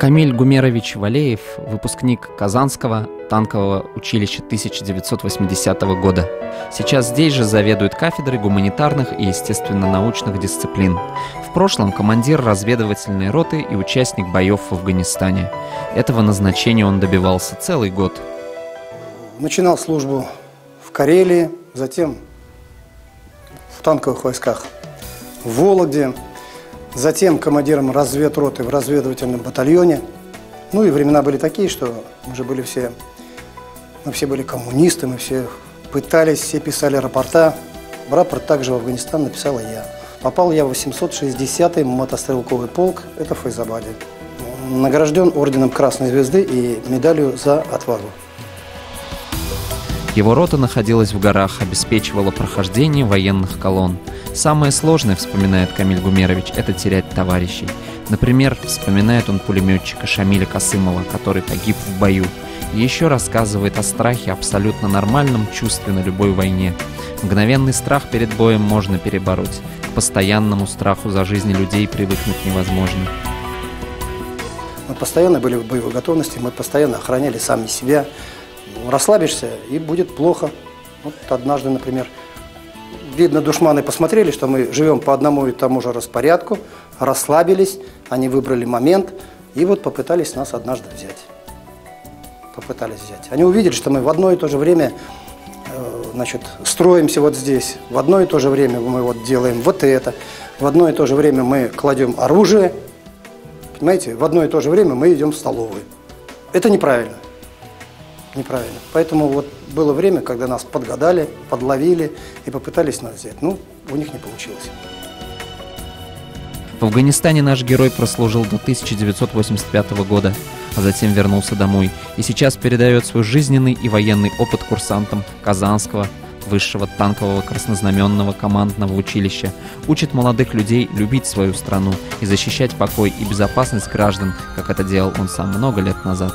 Камиль Гумерович Валеев – выпускник Казанского танкового училища 1980 года. Сейчас здесь же заведует кафедрой гуманитарных и естественно-научных дисциплин. В прошлом командир разведывательной роты и участник боев в Афганистане. Этого назначения он добивался целый год. Начинал службу в Карелии, затем в танковых войсках в Вологде, затем командиром разведроты в разведывательном батальоне. Ну и времена были такие, что мы все были коммунисты, мы все пытались, все писали рапорта. Рапорт также в Афганистан написала я. Попал я в 860-й мотострелковый полк, это в Файзабаде. Награжден орденом Красной Звезды и медалью за отвагу. Его рота находилась в горах, обеспечивала прохождение военных колонн. Самое сложное, вспоминает Камиль Гумерович, это терять товарищей. Например, вспоминает он пулеметчика Шамиля Касымова, который погиб в бою. И еще рассказывает о страхе, абсолютно нормальном чувстве на любой войне. Мгновенный страх перед боем можно перебороть. К постоянному страху за жизнь людей привыкнуть невозможно. Мы постоянно были в боевой готовности, мы постоянно охраняли сами себя. Расслабишься, и будет плохо. Вот однажды, например, видно, душманы посмотрели, что мы живем по одному и тому же распорядку, расслабились, они выбрали момент и вот попытались нас однажды взять. Они увидели, что мы в одно и то же время строимся вот здесь, в одно и то же время мы вот делаем вот это, в одно и то же время мы кладем оружие, понимаете, в одно и то же время мы идем в столовую. Это неправильно. Неправильно. Поэтому вот было время, когда нас подгадали, подловили и попытались нас взять. Ну, у них не получилось. В Афганистане наш герой прослужил до 1985 года, а затем вернулся домой и сейчас передает свой жизненный и военный опыт курсантам Казанского высшего танкового краснознаменного командного училища, учит молодых людей любить свою страну и защищать покой и безопасность граждан, как это делал он сам много лет назад.